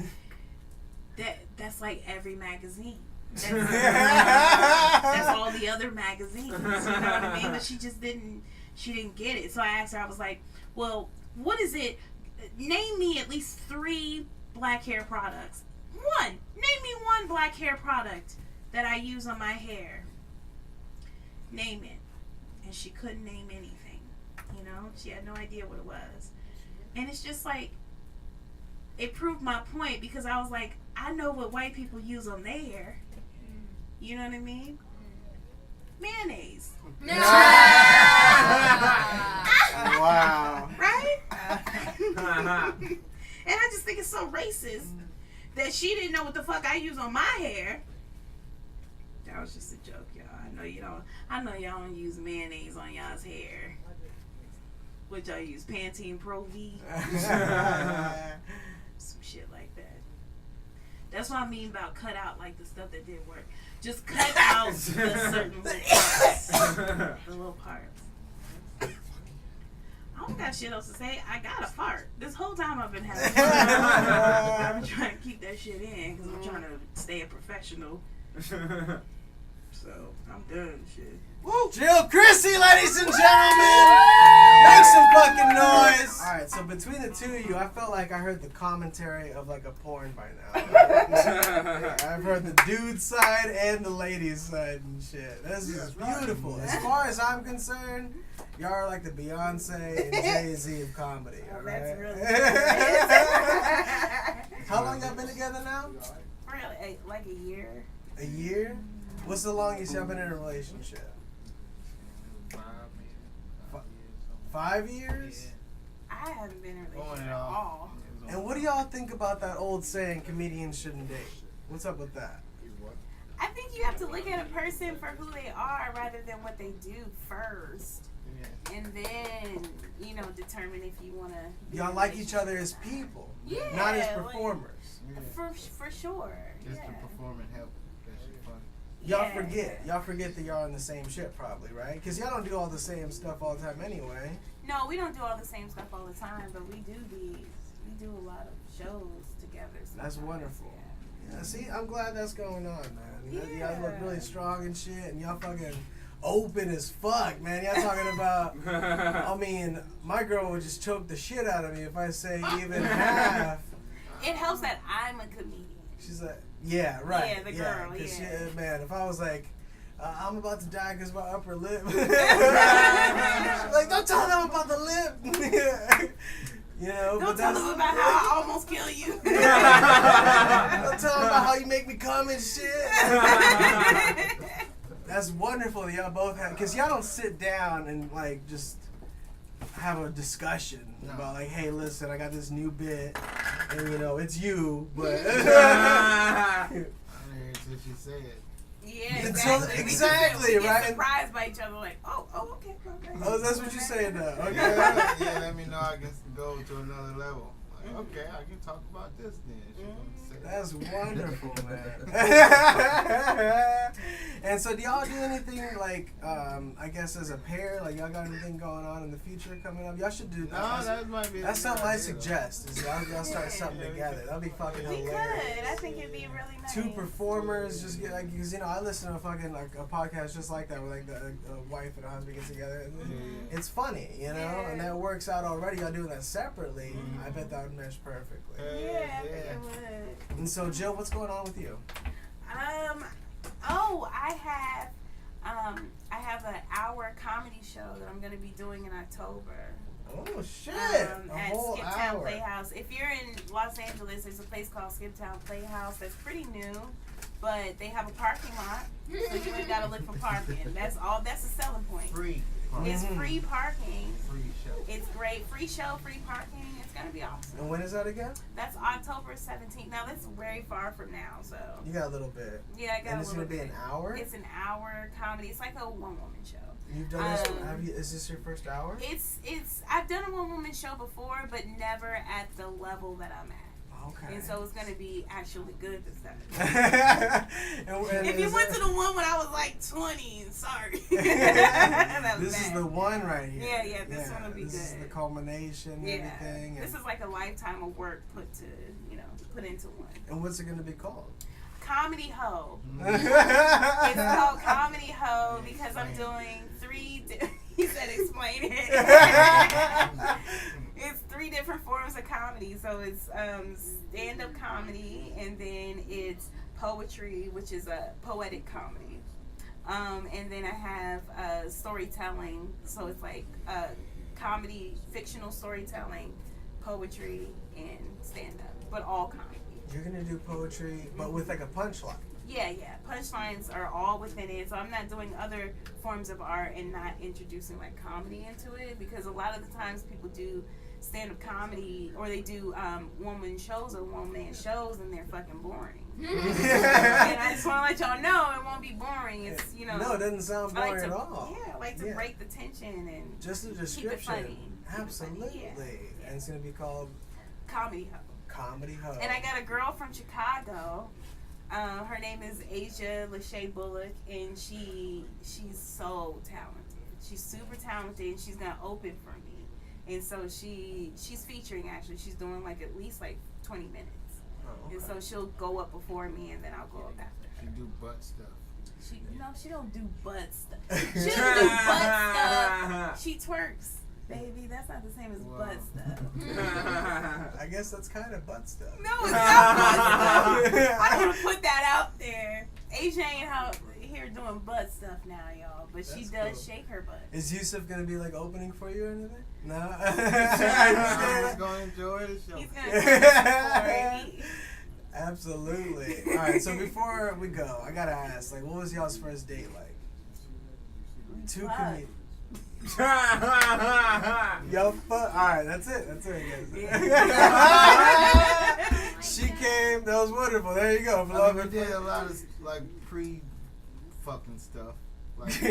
that's like every magazine. That's all the other magazines. You know what I mean? But she didn't get it. So I asked her, I was like, well, what is it? Name me at least 3 black hair products. Name me one black hair product that I use on my hair. Name it. And she couldn't name anything. You know? She had no idea what it was. And it's just like, it proved my point, because I was like, I know what white people use on their hair. You know what I mean? Mayonnaise. Wow. Right? And I just think it's so racist that she didn't know what the fuck I use on my hair. That was just a joke, y'all. I know y'all don't use mayonnaise on y'all's hair. What y'all use? Pantene Pro V? Some shit like that. That's what I mean about cut out like the stuff that didn't work. Just cut out the certain little parts. The little parts. I don't got shit else to say. I got a fart. This whole time I've been having fun. I've been trying to keep that shit in because I'm trying to stay a professional. So I'm done shit. Woo! Jil Chrissie, ladies and gentlemen! Make some fucking noise! Alright, so between the two of you, I felt like I heard the commentary of like a porn by now. I've heard the dude side and the ladies side and shit. This is beautiful. As far as I'm concerned, y'all are like the Beyonce and Jay-Z of comedy. Oh, that's really How long y'all been together now? Really, like a year. A year? What's the longest y'all been in a relationship? 5 years? I I haven't been in a On relationship and at off. all. And what do y'all think about that old saying, comedians shouldn't date? What's up with that? I think you have to look at a person for who they are rather than what they do first. Yeah. And then, you know, determine if you want to. Y'all like each other as people, Yeah. not as like, performers. Yeah. for sure. Just yeah. to perform and help. That shit funny. Y'all forget that y'all on the same ship probably, right? Because y'all don't do all the same stuff all the time anyway. No, we don't do all the same stuff all the time, but we do a lot of shows together. That's sometimes, wonderful. yeah. Yeah, see, I'm glad that's going on, man. Y'all Yeah. look really strong and shit, and y'all fucking open as fuck, man. Y'all talking about, I mean, my girl would just choke the shit out of me if I say even half. It helps that I'm a comedian. She's like, yeah, right. Yeah, the girl, 'cause yeah. She, man, if I was like, I'm about to die because my upper lip. Like, don't tell them about the lip. You know, Don't tell them about how I almost kill you. Don't tell them about how you make me come and shit. That's wonderful that y'all both have, because y'all don't sit down and like just have a discussion about like, hey, listen, I got this new bit, and you know, it's you, but. I didn't hear it till she said it. Yeah, Until- exactly. exactly, we get right? surprised by each other, like, okay. Oh, that's what you're saying now. Okay. Yeah, let me know I can go to another level. Like, okay, I can talk about this then. She gonna say That's wonderful, man. And so, do y'all do anything like, I guess as a pair? Like, y'all got anything going on in the future coming up? Y'all should do. No, that might be. That's a something good I idea, though. suggest. Is y'all start something Yeah, together. That'd be fucking We could. hilarious. I think it'd be really nice. Two performers just get like, because you know, I listen to a fucking like a podcast just like that where like the wife and a husband get together. And it's funny, you know, and that works out already. Y'all doing that separately. I bet that would mesh perfectly. Yeah, I think it would. And so, Jill, what's going on with you? I have an hour comedy show that I'm going to be doing in October. Oh shit! At A whole Skiptown hour. Playhouse. If you're in Los Angeles, there's a place called Skiptown Playhouse that's pretty new, but they have a parking lot, so you just gotta look for parking. That's all. That's the selling point. Free. It's free parking. Free show. It's great. Free show, free parking. It's gonna be awesome. And when is that again? That's October 17th. Now that's very far from now, so You got a little bit. yeah, I got And a it's little gonna be bit. an hour. It's an hour comedy. It's like a one-woman show. You've done this. Have you? Is this your first hour? It's. I've done a one-woman show before, but never at the level that I'm at. Okay. And so it's gonna be actually good this time. And If you is went it- to the one when I was like 20, sorry. This That was is bad. the one right here. Yeah, this one will be This is good. the culmination and Yeah, everything. this is like a lifetime of work put into one. And what's it going to be called? Comedy Ho. It's called Comedy Ho because I'm doing he said explain it. It's 3 different forms of comedy. So it's stand-up comedy, and then it's poetry, which is a poetic comedy. And then I have storytelling. So it's like comedy, fictional storytelling, poetry, and stand-up, but all comedy. You're going to do poetry, but with like a punchline. Yeah. Punchlines are all within it. So I'm not doing other forms of art and not introducing like comedy into it, because a lot of the times people do stand-up comedy or they do one-woman shows or one-man shows and they're fucking boring. And I just want to let y'all know it won't be boring. It's, you know. No, it doesn't sound I like boring to, at all. Yeah, I like to break the tension and Just a keep it description. funny. Absolutely. Yeah. And it's going to be called Comedy Ho. Comedy Ho. And I got a girl from Chicago. Her name is Asia Lachey Bullock, and she's so talented. She's super talented, and she's gonna open for me. And so she's featuring, actually. She's doing like at least like 20 minutes. Oh, okay. And so she'll go up before me, and then I'll go up after She her. do butt stuff. She don't do butt stuff. She don't do butt stuff. She twerks. Baby, that's not the same as butt stuff. I guess that's kind of butt stuff. No, it's not butt stuff. I don't want to put that out there. Asia ain't out here doing butt stuff now, y'all. But she That's does cool. shake her butt. Is Yusuf going to be like opening for you or anything? No? He's gonna enjoy the show. He's going to do it. Absolutely. All right, so before we go, I got to ask, like, what was y'all's first date like? Two Fuck. comedians. Yo, fuck. Alright, that's it. That's it, guys. She came. That was wonderful. There you go. I mean, we did a lot of like pre-fucking stuff. Like,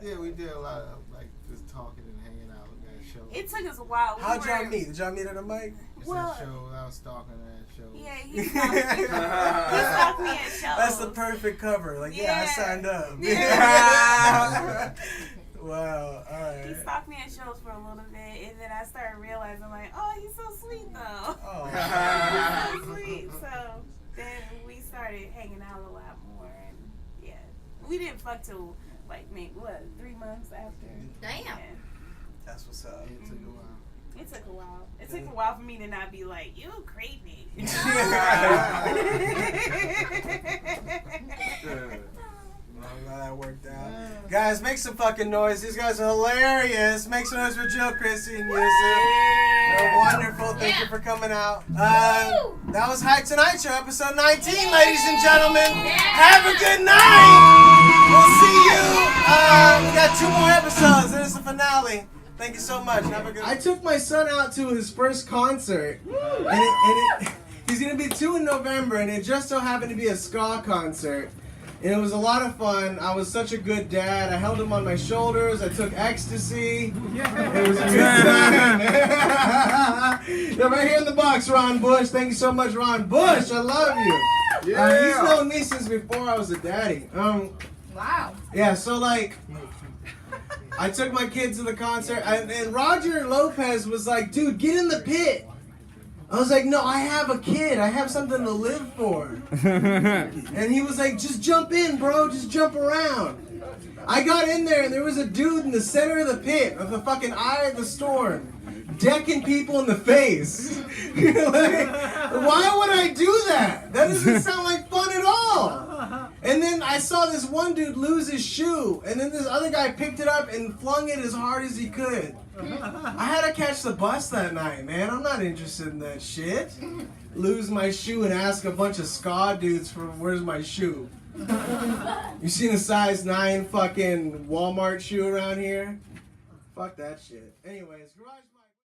yeah, we did a lot of like just talking and hanging out at that show. It took us a while. How'd y'all meet? Did y'all meet at a mic? It's well- that show. I was stalking that show. Yeah, he stalked me at shows. That's the perfect cover. Like, yeah, I signed up. Yeah. Wow. All right. He stalked me at shows for a little bit, and then I started realizing, like, oh, he's so sweet, though. Oh. He's so sweet. So then we started hanging out a lot more, and yeah, we didn't fuck till like maybe 3 months after. Damn. Yeah. That's what's up. It took a while. It took a while. It took a while for me to not be like, you creepy. I'm glad that worked out. Guys, make some fucking noise. These guys are hilarious. Make some noise for Jil Chrissie and Yusuf. They're wonderful. Thank you for coming out. That was High Tonight Show, episode 19, ladies and gentlemen. Have a good night. We'll see you. We got 2 more episodes. There's the finale. Thank you so much. Have a good. I took my son out to his first concert, and he's gonna be 2 in November, and it just so happened to be a ska concert. And it was a lot of fun. I was such a good dad. I held him on my shoulders. I took ecstasy. It was a good time. They're right here in the box, Ron Bush. Thank you so much, Ron Bush. I love you. He's known me since before I was a daddy. Wow. Yeah, so like, I took my kids to the concert, and Roger Lopez was like, dude, get in the pit. I was like, no, I have a kid. I have something to live for. And he was like, just jump in, bro. Just jump around. I got in there, and there was a dude in the center of the pit, of the fucking eye of the storm, decking people in the face. Like, why would I do that? That doesn't sound like fun at all. And then I saw this one dude lose his shoe, and then this other guy picked it up and flung it as hard as he could. I had to catch the bus that night, man. I'm not interested in that shit. Lose my shoe and ask a bunch of ska dudes for where's my shoe. You seen a size 9 fucking Walmart shoe around here? Fuck that shit. Anyways, Garage Mike.